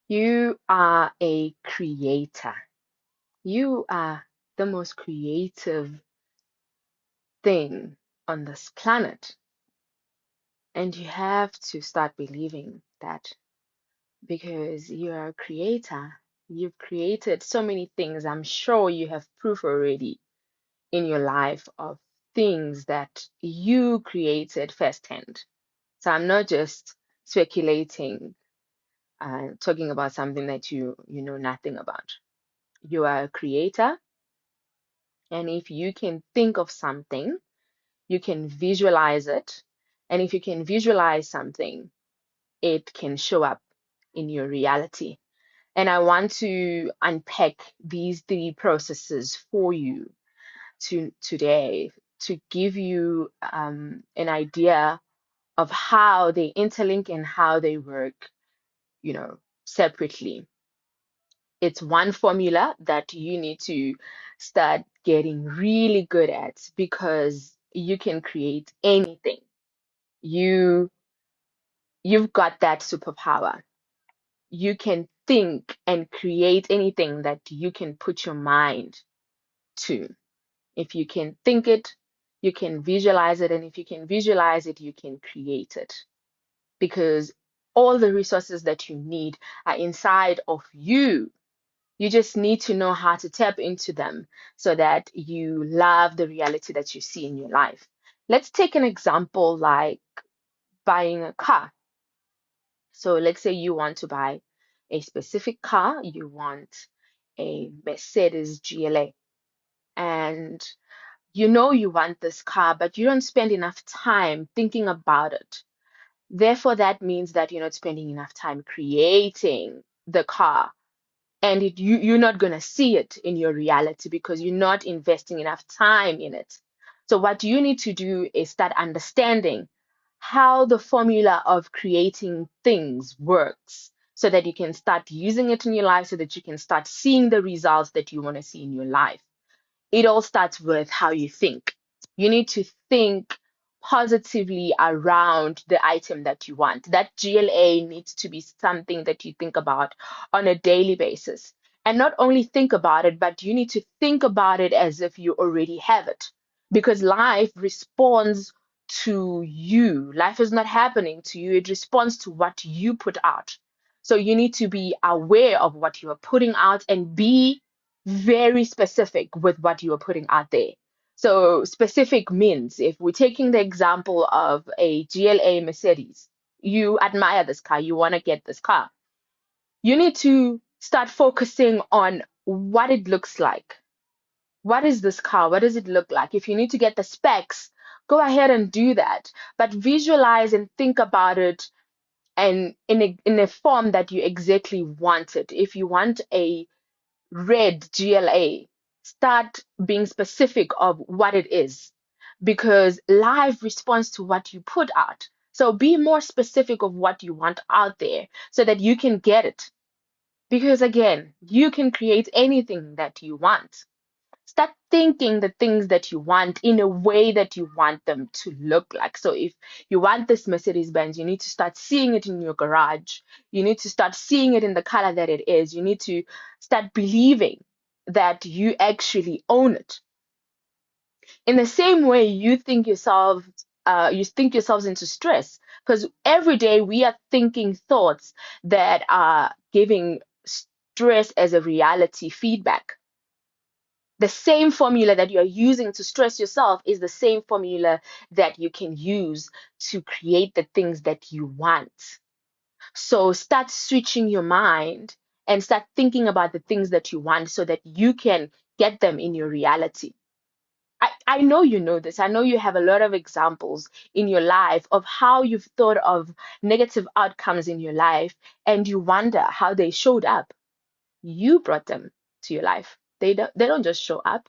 You are a creator. You are the most creative thing on this planet. And you have to start believing that because you are a creator. You've created so many things. I'm sure you have proof already in your life of things that you created firsthand. So I'm not just speculating and talking about something that you know nothing about. You are a creator, and if you can think of something, you can visualize it. And if you can visualize something, it can show up in your reality. And I want to unpack these three processes for you today to give you an idea of how they interlink and how they work, separately. It's one formula that you need to start getting really good at because you can create anything. You you've got that superpower. You can think and create anything that you can put your mind to. If you can think it, you can visualize it, and if you can visualize it, you can create it. Because all the resources that you need are inside of you. You just need to know how to tap into them so that you love the reality that you see in your life. Let's take an example like buying a car. So let's say you want to buy a specific car, you want a Mercedes GLA, and you know you want this car, but you don't spend enough time thinking about it. Therefore, that means that you're not spending enough time creating the car, and you're not going to see it in your reality because you're not investing enough time in it. So what you need to do is start understanding how the formula of creating things works so that you can start using it in your life so that you can start seeing the results that you want to see in your life. It all starts with how you think. You need to think positively around the item that you want. That GLA needs to be something that you think about on a daily basis. And not only think about it, but you need to think about it as if you already have it. Because life responds to you. Life is not happening to you, it responds to what you put out. So you need to be aware of what you are putting out and be very specific with what you are putting out there. So specific means if we're taking the example of a GLA Mercedes, you admire this car, you want to get this car. You need to start focusing on what it looks like. What is this car? What does it look like? If you need to get the specs, go ahead and do that. But visualize and think about it and in a form that you exactly want it. If you want a red GLA, start being specific of what it is because life responds to what you put out. So be more specific of what you want out there so that you can get it. Because again, you can create anything that you want. Start thinking the things that you want in a way that you want them to look like. So if you want this Mercedes Benz, you need to start seeing it in your garage. You need to start seeing it in the color that it is. You need to start believing that you actually own it. In the same way, you think yourselves into stress because every day we are thinking thoughts that are giving stress as a reality feedback. The same formula that you're using to stress yourself is the same formula that you can use to create the things that you want. So start switching your mind and start thinking about the things that you want so that you can get them in your reality. I know you know this. I know you have a lot of examples in your life of how you've thought of negative outcomes in your life and you wonder how they showed up. You brought them to your life. They don't just show up.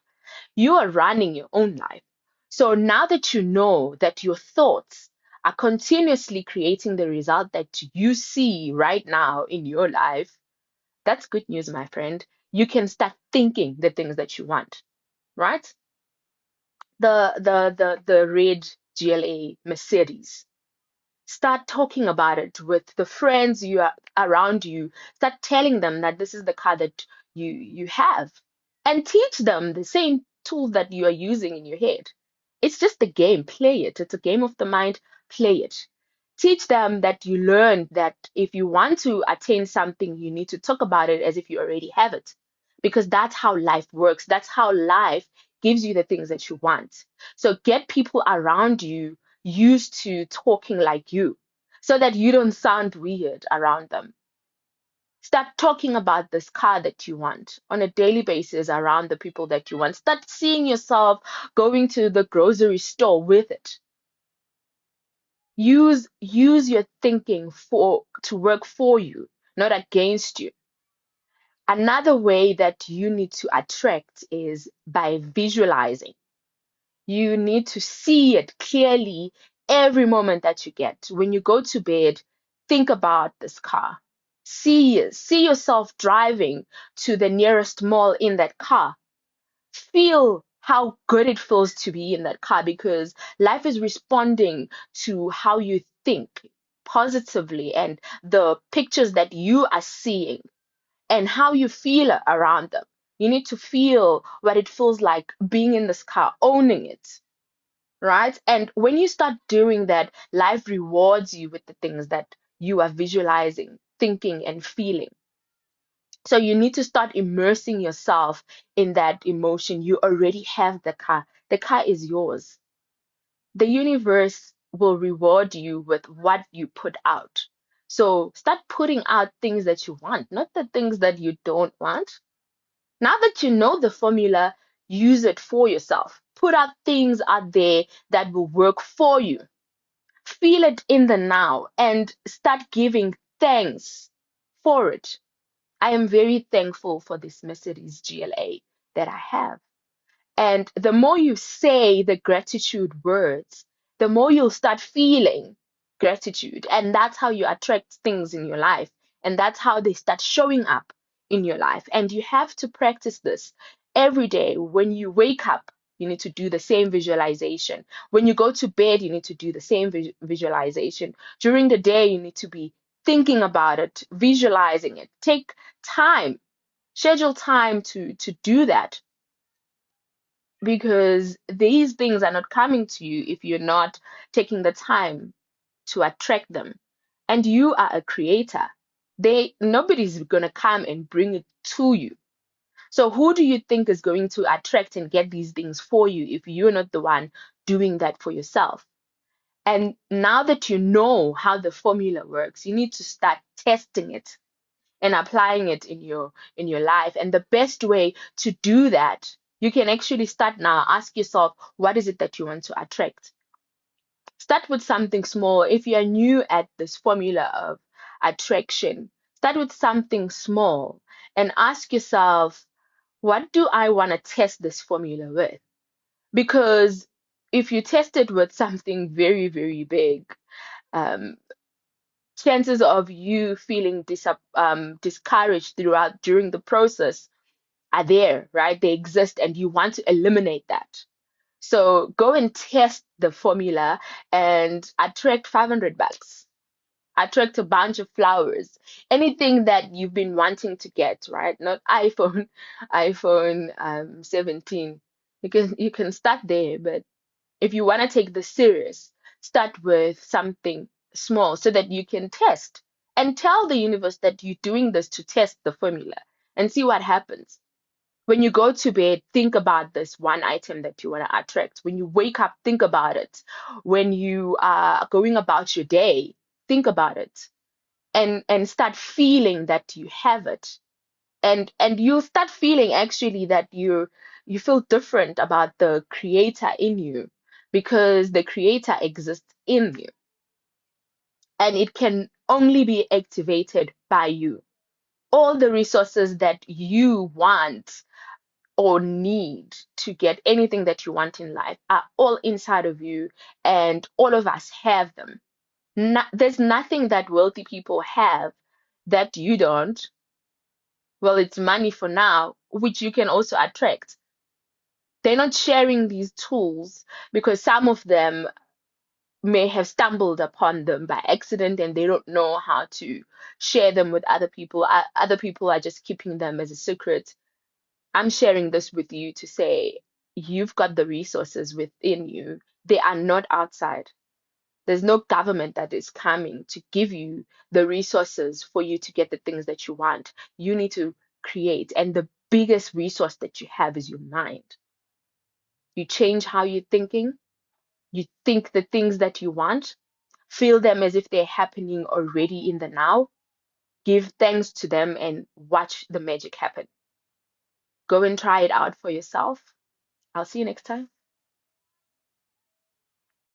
You are running your own life. So now that you know that your thoughts are continuously creating the result that you see right now in your life, that's good news, my friend. You can start thinking the things that you want, right? The red GLA Mercedes. Start talking about it with the friends you around you, start telling them that this is the car that you have, and teach them the same tools that you are using in your head. It's just a game. Play it. It's a game of the mind. Play it. Teach them that you learned that if you want to attain something, you need to talk about it as if you already have it. Because that's how life works. That's how life gives you the things that you want. So get people around you used to talking like you so that you don't sound weird around them. Start talking about this car that you want on a daily basis around the people that you want. Start seeing yourself going to the grocery store with it. Use your thinking for to work for you, not against you. Another way that you need to attract is by visualizing. You need to see it clearly every moment that you get. When you go to bed, think about this car. See yourself driving to the nearest mall in that car. Feel how good it feels to be in that car because life is responding to how you think positively and the pictures that you are seeing and how you feel around them. You need to feel what it feels like being in this car, owning it, right? And when you start doing that, life rewards you with the things that you are visualizing, thinking, and feeling. So you need to start immersing yourself in that emotion. You already have the car. The car is yours. The universe will reward you with what you put out. So start putting out things that you want, not the things that you don't want. Now that you know the formula, use it for yourself. Put out things out there that will work for you. Feel it in the now and start giving thanks for it. I am very thankful for this Mercedes GLA that I have. And the more you say the gratitude words, the more you'll start feeling gratitude. And that's how you attract things in your life. And that's how they start showing up in your life. And you have to practice this every day. When you wake up, you need to do the same visualization. When you go to bed, you need to do the same visualization. During the day, you need to be thinking about it, visualizing it. Take time, schedule time to do that because these things are not coming to you if you're not taking the time to attract them. And you are a creator. Nobody's gonna come and bring it to you. So who do you think is going to attract and get these things for you if you're not the one doing that for yourself? And now that you know how the formula works, you need to start testing it and applying it in your life. And the best way to do that, you can actually start now. Ask yourself, what is it that you want to attract? Start with something small. If you are new at this formula of attraction, start with something small and ask yourself, what do I want to test this formula with? Because if you test it with something very, very big, um, chances of you feeling discouraged throughout during the process are there, right? They exist, and you want to eliminate that. So go and test the formula and attract 500 bucks. Attract a bunch of flowers, anything that you've been wanting to get, right? Not iPhone, iPhone 17. You can start there, but if you want to take this serious, start with something small so that you can test and tell the universe that you're doing this to test the formula and see what happens. When you go to bed, think about this one item that you want to attract. When you wake up, think about it. When you are going about your day, think about it and start feeling that you have it. And you'll start feeling actually that you feel different about the creator in you because the creator exists in you and it can only be activated by you. All the resources that you want or need to get anything that you want in life are all inside of you, and all of us have them. There's nothing that wealthy people have that you don't. Well, it's money for now, which you can also attract. They're not sharing these tools because some of them may have stumbled upon them by accident and they don't know how to share them with other people. Other people are just keeping them as a secret. I'm sharing this with you to say you've got the resources within you. They are not outside. There's no government that is coming to give you the resources for you to get the things that you want. You need to create. And the biggest resource that you have is your mind. You change how you're thinking, you think the things that you want, feel them as if they're happening already in the now, give thanks to them, and watch the magic happen. Go and try it out for yourself. I'll see you next time.